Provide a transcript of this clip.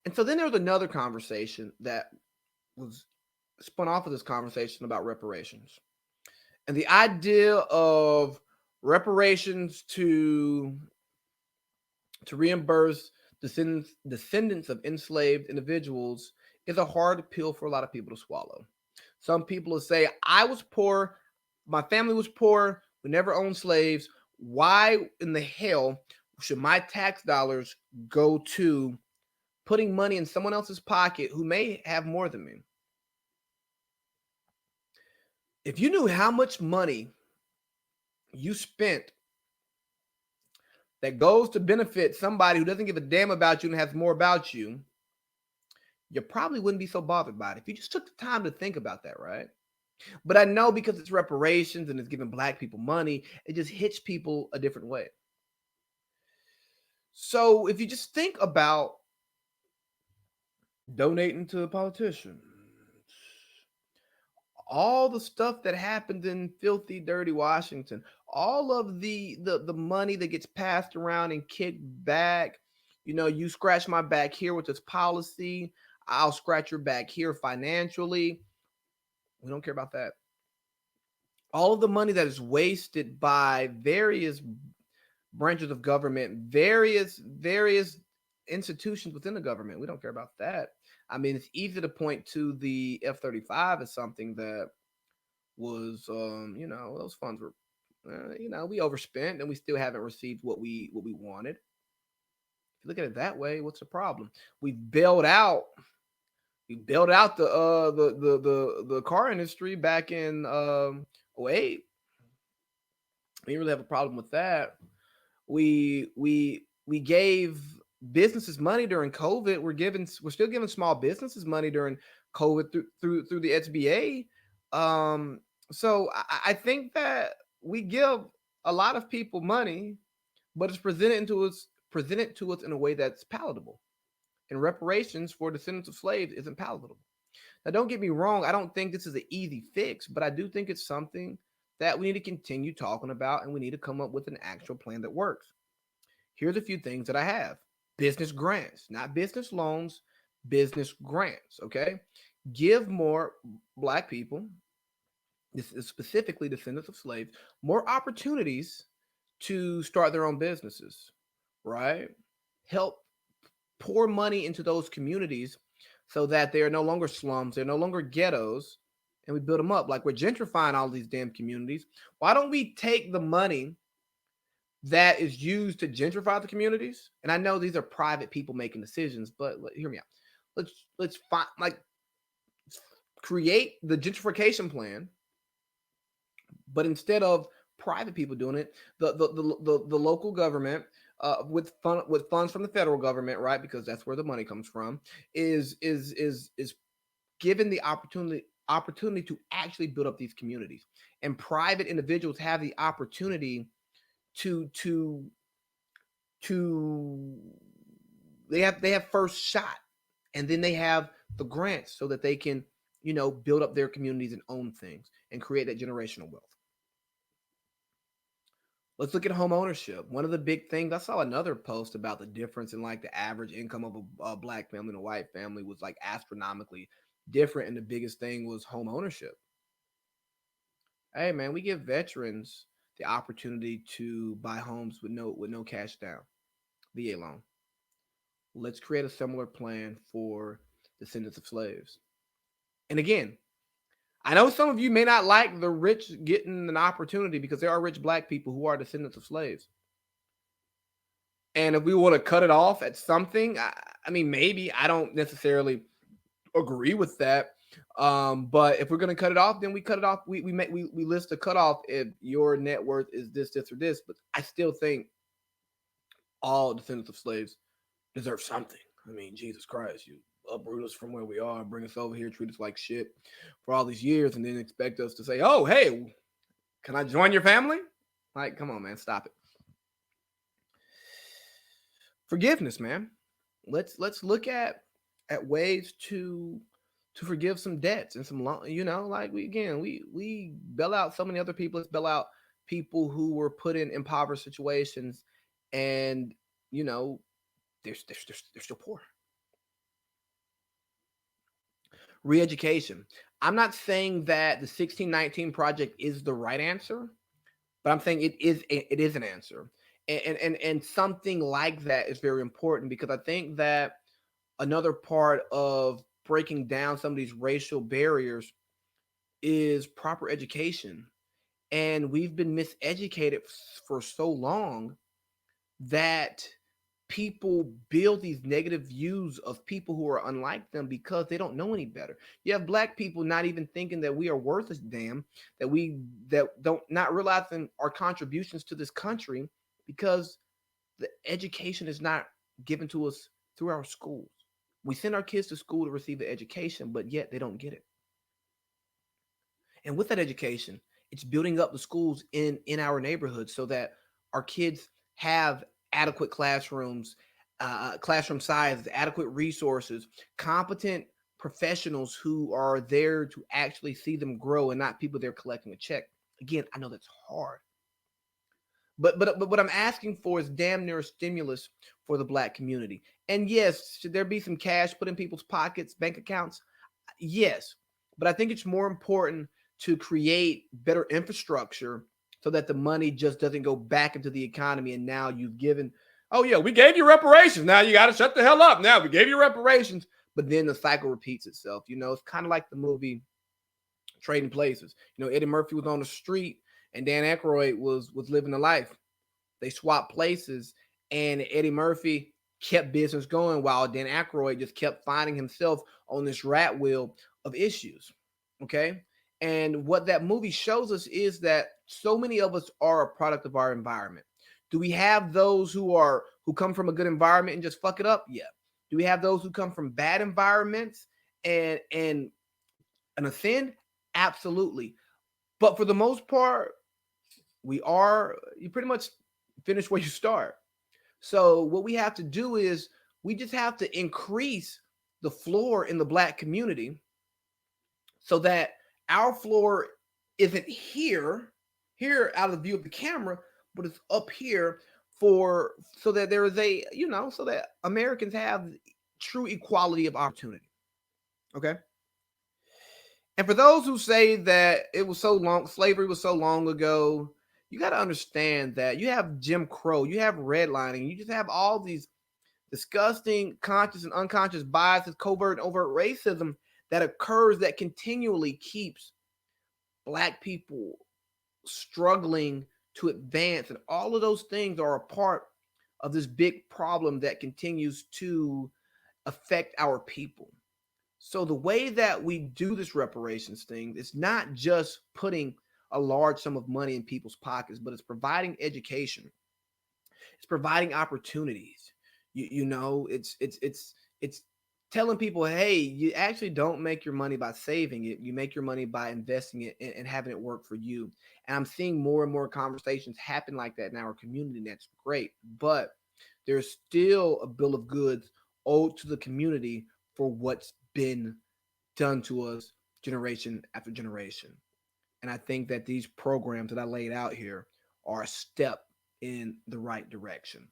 And so then there was another conversation that was spun off of this conversation about reparations and the idea of reparations to reimburse descendants of enslaved individuals is a hard pill for a lot of people to swallow. Some people will say, I was poor, my family was poor, we never owned slaves. Why in the hell should my tax dollars go to putting money in someone else's pocket who may have more than me? If you knew how much money you spent that goes to benefit somebody who doesn't give a damn about you and has more about you probably wouldn't be so bothered by it if you just took the time to think about that, right? But I know because it's reparations and it's giving black people money, it just hits people a different way. So if you just think about donating to a politician, all the stuff that happens in filthy, dirty Washington, all of the money that gets passed around and kicked back. You scratch my back here with this policy, I'll scratch your back here financially. We don't care about that. All of the money that is wasted by various branches of government, various institutions within the government. We don't care about that. I mean, it's easy to point to the F-35 as something that was, those funds were, we overspent and we still haven't received what we wanted. If you look at it that way, what's the problem? We bailed out. We bailed out the car industry back in '08. We didn't really have a problem with that. We gave businesses money during COVID. We're still giving small businesses money during COVID through the SBA. So I think that we give a lot of people money, but it's presented to us in a way that's palatable. And reparations for descendants of slaves isn't palatable. Now, don't get me wrong. I don't think this is an easy fix, but I do think it's something that we need to continue talking about, and we need to come up with an actual plan that works. Here's a few things that I have: business grants, not business loans, business grants. Okay. Give more black people, this is specifically descendants of slaves, more opportunities to start their own businesses, right? Help pour money into those communities so that they are no longer slums, they're no longer ghettos, and we build them up. Like we're gentrifying all these damn communities. Why don't we take the money that is used to gentrify the communities? And I know these are private people making decisions, but hear me out. Let's find, like, create the gentrification plan, but instead of private people doing it, the local government, with funds from the federal government, right? Because that's where the money comes from, is given the opportunity to actually build up these communities, and private individuals have the opportunity to to to they have first shot, and then they have the grants so that they can build up their communities and own things and create that generational wealth. Let's look at home ownership. One of the big things, I saw another post about the difference in like the average income of a black family and a white family was like astronomically different, and the biggest thing was home ownership. Hey man, we give veterans the opportunity to buy homes with no cash down, VA loan. Let's create a similar plan for descendants of slaves. And again, I know some of you may not like the rich getting an opportunity because there are rich black people who are descendants of slaves. And if we want to cut it off at something, I mean, maybe I don't necessarily agree with that. But if we're going to cut it off, then we cut it off. We list a cutoff if your net worth is this, or this. But I still think all descendants of slaves deserve something. I mean, Jesus Christ, you uproot us from where we are, bring us over here, treat us like shit for all these years, and then expect us to say, "Oh, hey, can I join your family?" Like, come on, man, stop it. Forgiveness, man. Let's look at ways to forgive some debts and some loan. Like we bail out so many other people. Let's bail out people who were put in impoverished situations, and you know they're still poor. Re-education. I'm not saying that the 1619 project is the right answer, but I'm saying it is an answer. And something like that is very important because I think that another part of breaking down some of these racial barriers is proper education. And we've been miseducated for so long that people build these negative views of people who are unlike them because they don't know any better. You have black people not even thinking that we are worth a damn, that don't not realizing our contributions to this country because the education is not given to us through our schools. We send our kids to school to receive the education, but yet they don't get it. And with that education, it's building up the schools in our neighborhoods so that our kids have adequate classrooms, classroom sizes, adequate resources, competent professionals who are there to actually see them grow and not people there collecting a check. Again, I know that's hard, but what I'm asking for is damn near a stimulus for the black community. And yes, should there be some cash put in people's pockets, bank accounts? Yes, but I think it's more important to create better infrastructure so that the money just doesn't go back into the economy. And now you've given, oh yeah, we gave you reparations. Now you got to shut the hell up. Now we gave you reparations, but then the cycle repeats itself. It's kind of like the movie Trading Places. Eddie Murphy was on the street and Dan Aykroyd was living the life. They swapped places, and Eddie Murphy kept business going while Dan Aykroyd just kept finding himself on this rat wheel of issues. Okay. And what that movie shows us is that so many of us are a product of our environment. Do we have those who come from a good environment and just fuck it up? Yeah. Do we have those who come from bad environments and offend? Absolutely. But for the most part, you pretty much finish where you start. So what we have to do is we just have to increase the floor in the black community so that our floor isn't here out of the view of the camera, but it's up here for so that there is so that Americans have true equality of opportunity. Okay. And for those who say that slavery was so long ago, you got to understand that you have Jim Crow, you have redlining, you just have all these disgusting conscious and unconscious biases, covert and overt racism that occurs that continually keeps black people struggling to advance. And all of those things are a part of this big problem that continues to affect our people. So the way that we do this reparations thing is not just putting a large sum of money in people's pockets, but it's providing education. It's providing opportunities. It's telling people, hey, you actually don't make your money by saving it. You make your money by investing it and having it work for you. And I'm seeing more and more conversations happen like that in our community, and that's great. But there's still a bill of goods owed to the community for what's been done to us generation after generation. And I think that these programs that I laid out here are a step in the right direction.